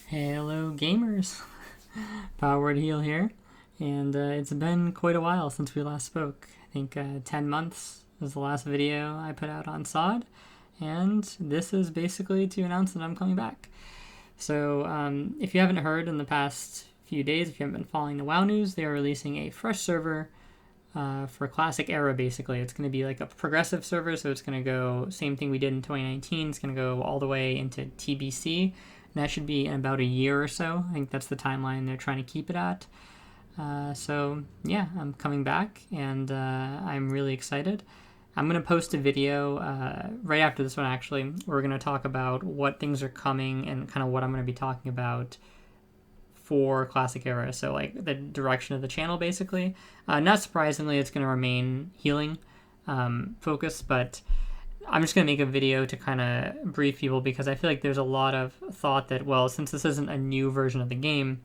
Hello gamers, Powered Heal here, and it's been quite a while since we last spoke. I think 10 months was the last video I put out on SOD, and this is basically to announce that I'm coming back. So if you haven't heard in the past few days, if you haven't been following the WoW news, they are releasing a fresh server for Classic Era, basically. It's going to be like a progressive server, so it's going to go, same thing we did in 2019, it's going to go all the way into TBC. And that should be in about a year or so. I think that's the timeline they're trying to keep it at. So yeah, I'm coming back, and I'm really excited. I'm going to post a video right after this one, actually. We're going to talk about what things are coming and kind of what I'm going to be talking about for Classic Era. So like the direction of the channel, basically. Not surprisingly, it's going to remain healing focused, but I'm just going to make a video to kind of brief people because I feel like there's a lot of thought that, well, since this isn't a new version of the game,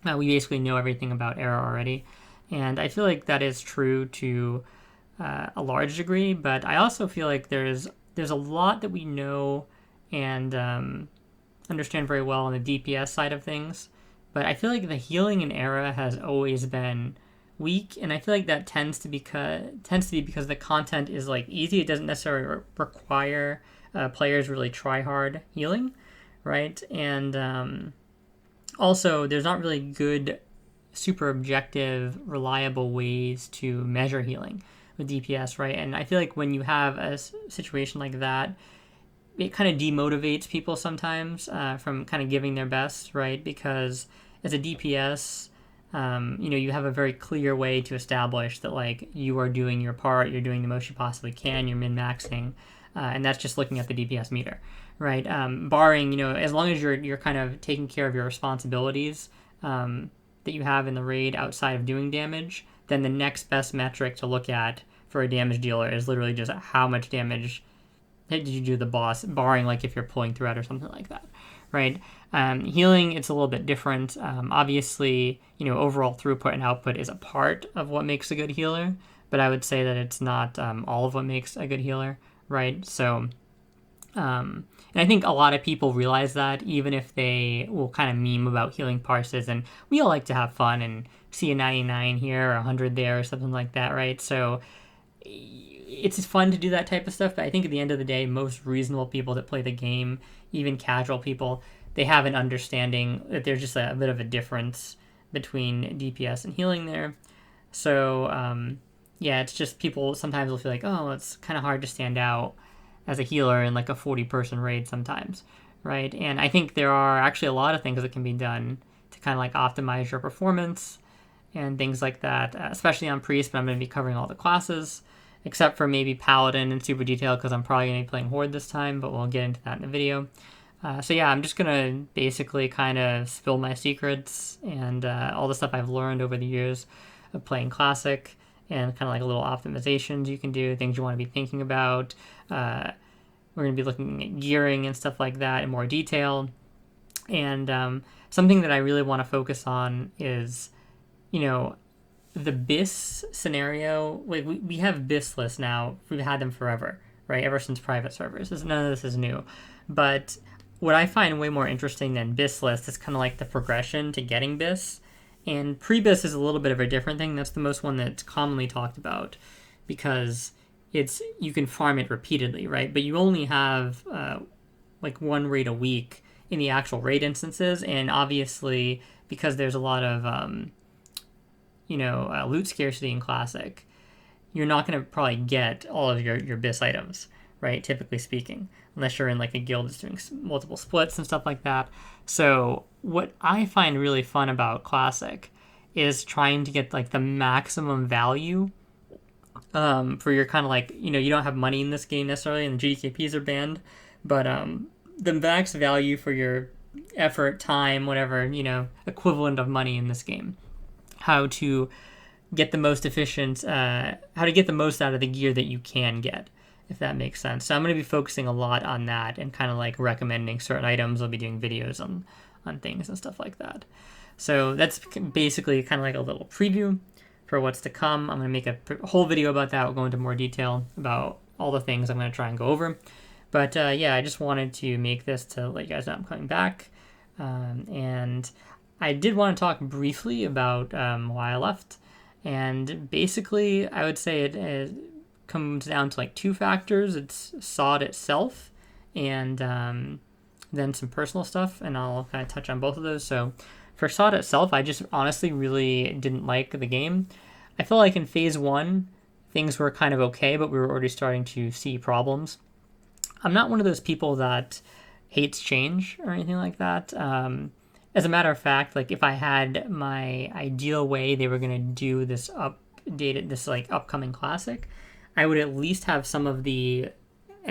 we basically know everything about Era already. And I feel like that is true to a large degree, but I also feel like there's a lot that we know and understand very well on the DPS side of things. But I feel like the healing in Era has always been weak, and I feel like that tends to be because the content is like easy. It doesn't necessarily require players really try hard healing, right? And also, there's not really good, super objective, reliable ways to measure healing with DPS, right? And I feel like when you have a situation like that, it kind of demotivates people sometimes from kind of giving their best, right? Because as a DPS, you have a very clear way to establish that like you are doing your part, you're doing the most you possibly can, you're min-maxing, and that's just looking at the DPS meter, right? Barring, as long as you're kind of taking care of your responsibilities that you have in the raid outside of doing damage, then the next best metric to look at for a damage dealer is literally just how much damage did you do the boss, barring like if you're pulling throughout or something like that, right? Healing, it's a little bit different. Obviously, overall throughput and output is a part of what makes a good healer, but I would say that it's not all of what makes a good healer, right? So, and I think a lot of people realize that, even if they will kind of meme about healing parses, and we all like to have fun and see a 99 here or 100 there or something like that, right? So it's fun to do that type of stuff, but I think at the end of the day, most reasonable people that play the game, even casual people, they have an understanding that there's just a bit of a difference between DPS and healing there. So, it's just people sometimes will feel like, oh, it's kind of hard to stand out as a healer in like a 40-person raid sometimes, right? And I think there are actually a lot of things that can be done to kind of like optimize your performance and things like that, especially on Priest, but I'm going to be covering all the classes, except for maybe Paladin and Super Detail, because I'm probably going to be playing Horde this time, but we'll get into that in the video. I'm just going to basically kind of spill my secrets and all the stuff I've learned over the years of playing Classic, and kind of like little optimizations you can do, things you want to be thinking about. We're going to be looking at gearing and stuff like that in more detail. And something that I really want to focus on is, the BIS scenario. Like we have BIS lists now. We've had them forever, right? Ever since private servers. None of this is new. But what I find way more interesting than BIS lists is kind of like the progression to getting BIS. And pre-BIS is a little bit of a different thing. That's the most one that's commonly talked about because you can farm it repeatedly, right? But you only have like one raid a week in the actual raid instances, and obviously because there's a lot of loot scarcity in Classic, you're not going to probably get all of your BIS items, right? Typically speaking, unless you're in like a guild that's doing multiple splits and stuff like that. So what I find really fun about Classic is trying to get like the maximum value for your kind of like, you don't have money in this game necessarily, and the GDKPs are banned, but the max value for your effort, time, whatever, equivalent of money in this game. How to get the most efficient, how to get the most out of the gear that you can get, if that makes sense. So I'm going to be focusing a lot on that and kind of like recommending certain items. I'll be doing videos on things and stuff like that. So that's basically kind of like a little preview for what's to come. I'm going to make a whole video about that. We'll go into more detail about all the things I'm going to try and go over. But I just wanted to make this to let you guys know I'm coming back. And I did want to talk briefly about why I left. And basically, I would say it comes down to like two factors. It's SOD itself, and then some personal stuff, and I'll kind of touch on both of those. So for SOD itself, I just honestly really didn't like the game. I feel like in phase 1, things were kind of okay, but we were already starting to see problems. I'm not one of those people that hates change or anything like that. As a matter of fact, like if I had my ideal way they were gonna do this upcoming classic, I would at least have some of the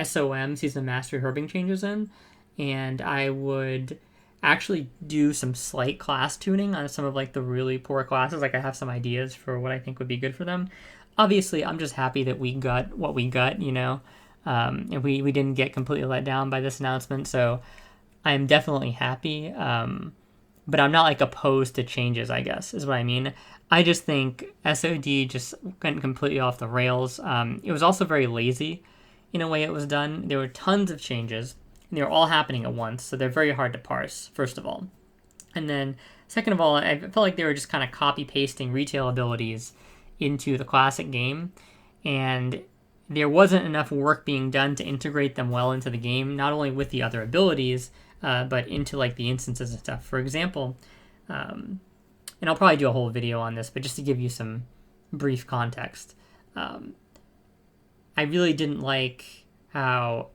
SOM Season Mastery herbing changes in, and I would actually do some slight class tuning on some of like the really poor classes. Like I have some ideas for what I think would be good for them. Obviously, I'm just happy that we got what we got, and we didn't get completely let down by this announcement. So I'm definitely happy. But I'm not like opposed to changes, I guess, is what I mean. I just think SOD just went completely off the rails. It was also very lazy in a way it was done. There were tons of changes, and they were all happening at once, so they're very hard to parse, first of all. And then, second of all, I felt like they were just kind of copy-pasting retail abilities into the classic game, and there wasn't enough work being done to integrate them well into the game, not only with the other abilities, but into like the instances and stuff. For example, and I'll probably do a whole video on this, but just to give you some brief context, I really didn't like how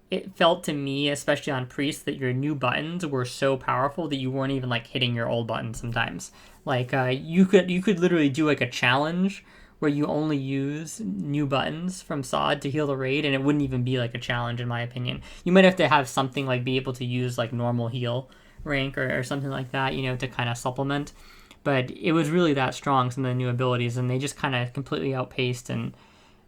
it felt to me, especially on Priest, that your new buttons were so powerful that you weren't even like hitting your old buttons sometimes. Like you could literally do like a challenge where you only use new buttons from SOD to heal the raid, and it wouldn't even be like a challenge in my opinion. You might have to have something like be able to use like normal heal rank or something like that, to kind of supplement. But it was really that strong, some of the new abilities, and they just kind of completely outpaced, and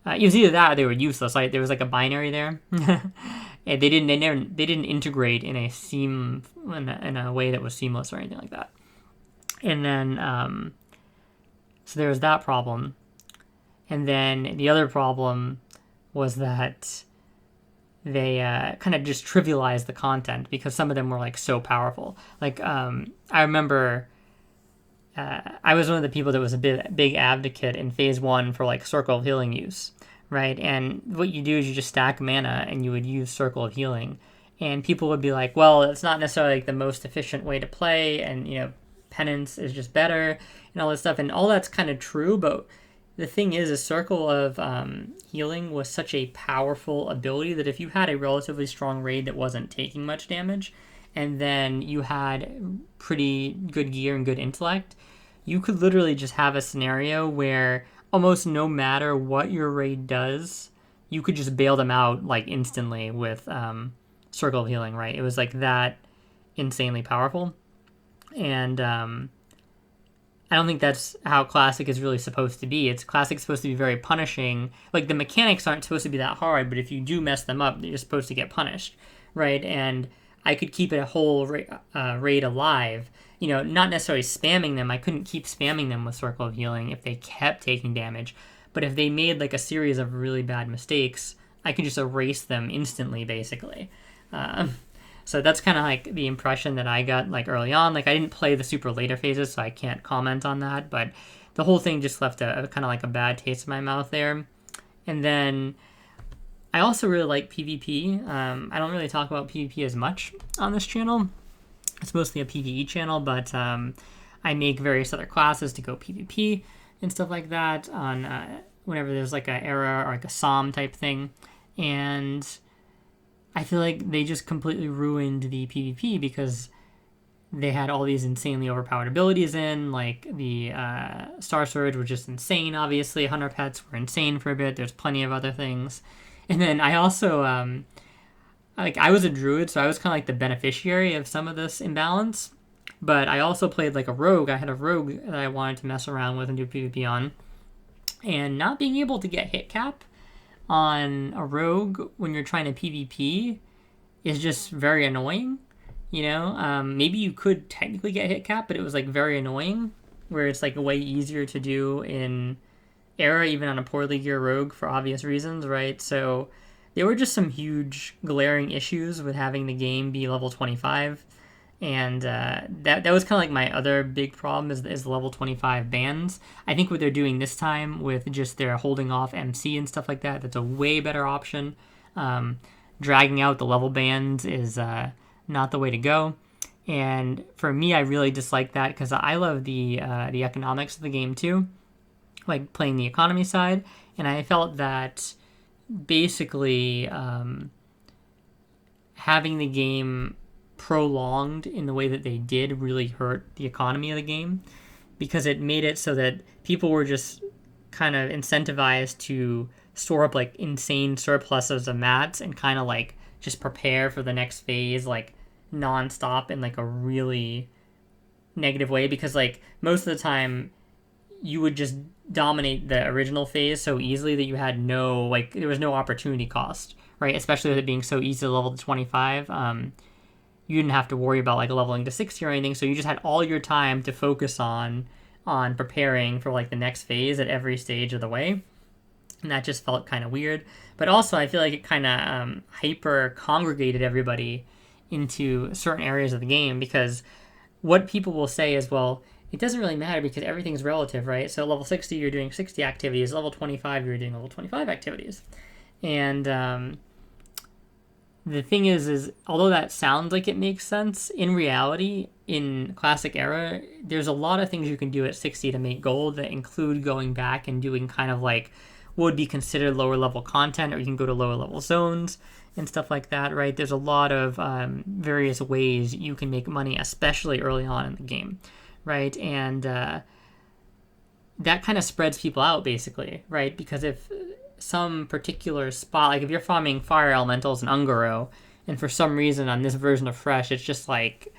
it was either that or they were useless. Like there was like a binary there. And they didn't integrate in a way that was seamless or anything like that. And then so there was that problem. And then the other problem was that they kind of just trivialized the content because some of them were like so powerful. Like I remember I was one of the people that was a big advocate in phase 1 for like Circle of Healing use, right? And what you do is you just stack mana and you would use Circle of Healing. And people would be like, well, it's not necessarily like the most efficient way to play, and Penance is just better and all this stuff. And all that's kind of true, but the thing is, a Circle of Healing was such a powerful ability that if you had a relatively strong raid that wasn't taking much damage, and then you had pretty good gear and good intellect, you could literally just have a scenario where almost no matter what your raid does, you could just bail them out like instantly with Circle of Healing, right? It was like that insanely powerful. And I don't think that's how Classic is really supposed to be. Classic's supposed to be very punishing. Like, the mechanics aren't supposed to be that hard, but if you do mess them up, you're supposed to get punished, right? And I could keep a whole raid alive, not necessarily spamming them. I couldn't keep spamming them with Circle of Healing if they kept taking damage. But if they made, like, a series of really bad mistakes, I could just erase them instantly, basically. So that's kind of like the impression that I got like early on. Like I didn't play the super later phases, so I can't comment on that. But the whole thing just left a kind of like a bad taste in my mouth there. And then I also really like PvP. I don't really talk about PvP as much on this channel. It's mostly a PvE channel, but I make various other classes to go PvP and stuff like that on whenever there's like an era or like a SOM type thing. And I feel like they just completely ruined the PvP because they had all these insanely overpowered abilities in, like the Star Surge was just insane, obviously. Hunter Pets were insane for a bit. There's plenty of other things. And then I also, I was a druid, so I was kind of like the beneficiary of some of this imbalance. But I also played like a rogue. I had a rogue that I wanted to mess around with and do PvP on. And not being able to get hit cap on a rogue when you're trying to PvP is just very annoying. Maybe you could technically get hit cap, but it was like very annoying, where it's like way easier to do in era, even on a poorly geared rogue for obvious reasons, right? So there were just some huge glaring issues with having the game be level 25, And that was kind of like my other big problem is the level 25 bans. I think what they're doing this time with just their holding off MC and stuff like that, that's a way better option. Dragging out the level bans is not the way to go. And for me, I really dislike that because I love the economics of the game too, like playing the economy side. And I felt that basically having the game prolonged in the way that they did really hurt the economy of the game, because it made it so that people were just kind of incentivized to store up like insane surpluses of mats and kind of like just prepare for the next phase like nonstop in like a really negative way, because like most of the time you would just dominate the original phase so easily that you had no, like, there was no opportunity cost, right? Especially with it being so easy to level to 25. You didn't have to worry about like leveling to 60 or anything, so you just had all your time to focus on preparing for like the next phase at every stage of the way. And that just felt kind of weird. But also I feel like it kind of hyper congregated everybody into certain areas of the game, because what people will say is, well, it doesn't really matter because everything's relative, right? So level 60 you're doing 60 activities, level 25 you're doing level 25 activities. And the thing is although that sounds like it makes sense, in reality, in Classic Era, there's a lot of things you can do at 60 to make gold that include going back and doing kind of like what would be considered lower level content, or you can go to lower level zones and stuff like that, right? There's a lot of various ways you can make money, especially early on in the game, right? And that kind of spreads people out, basically, right? Because if some particular spot, like if you're farming fire elementals in Ungaro, and for some reason on this version of Fresh it's just like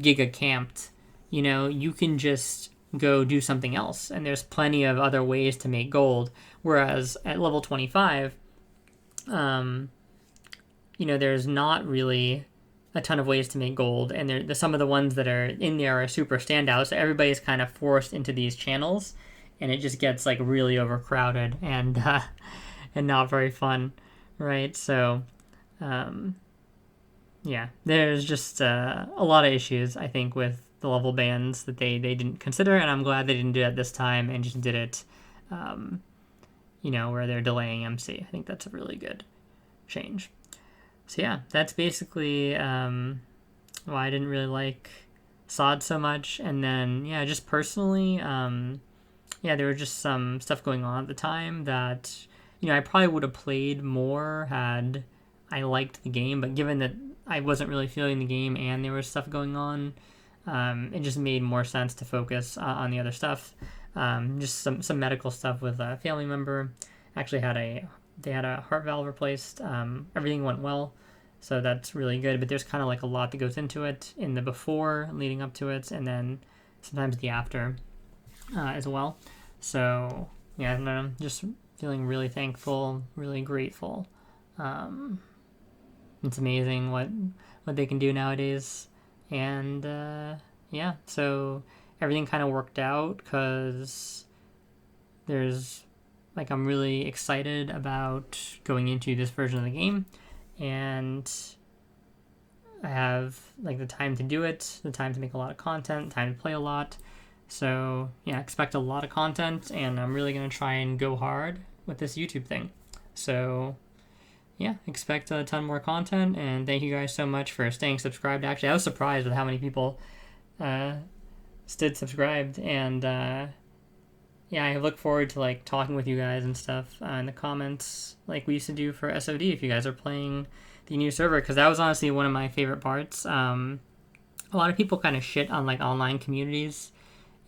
giga camped, you can just go do something else, and there's plenty of other ways to make gold. Whereas at level 25, there's not really a ton of ways to make gold, and some of the ones that are in there are super standouts, so everybody's kind of forced into these channels, and it just gets like really overcrowded and not very fun, right? So there's just a lot of issues, I think, with the level bans that they didn't consider, and I'm glad they didn't do that this time and just did it where they're delaying MC. I think that's a really good change. So yeah, that's basically why I didn't really like SOD so much. And then just personally, there were just some stuff going on at the time that I probably would have played more had I liked the game, but given that I wasn't really feeling the game and there was stuff going on, it just made more sense to focus on the other stuff. Just some medical stuff with a family member. Actually they had a heart valve replaced. Everything went well, so that's really good. But there's kind of like a lot that goes into it in the before, leading up to it, and then sometimes the after as well. So I'm just feeling really thankful, really grateful. It's amazing what they can do nowadays, and so everything kind of worked out because I'm really excited about going into this version of the game, and I have like the time to do it, the time to make a lot of content, time to play a lot. So expect a lot of content, and I'm really going to try and go hard with this YouTube thing. So expect a ton more content, and thank you guys so much for staying subscribed. Actually, I was surprised with how many people stood subscribed, and I look forward to like talking with you guys and stuff in the comments like we used to do for SOD if you guys are playing the new server, because that was honestly one of my favorite parts. A lot of people kind of shit on like online communities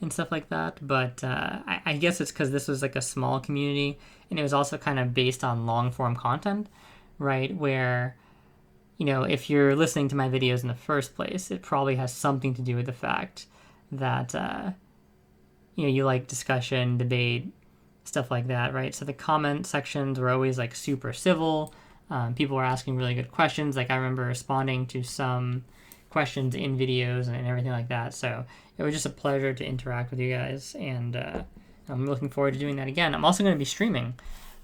and stuff like that, but I guess it's because this was like a small community, and it was also kind of based on long form content, right? Where if you're listening to my videos in the first place, it probably has something to do with the fact that you like discussion, debate, stuff like that, right? So the comment sections were always like super civil. People were asking really good questions. Like I remember responding to some questions in videos and everything like that. So it was just a pleasure to interact with you guys, and I'm looking forward to doing that again. I'm also going to be streaming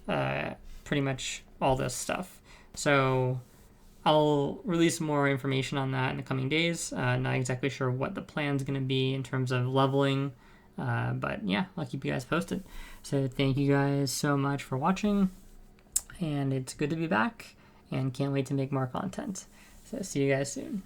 pretty much all this stuff. So I'll release more information on that in the coming days. Not exactly sure what the plan's going to be in terms of leveling, but yeah, I'll keep you guys posted. So thank you guys so much for watching, and it's good to be back, and can't wait to make more content. So see you guys soon.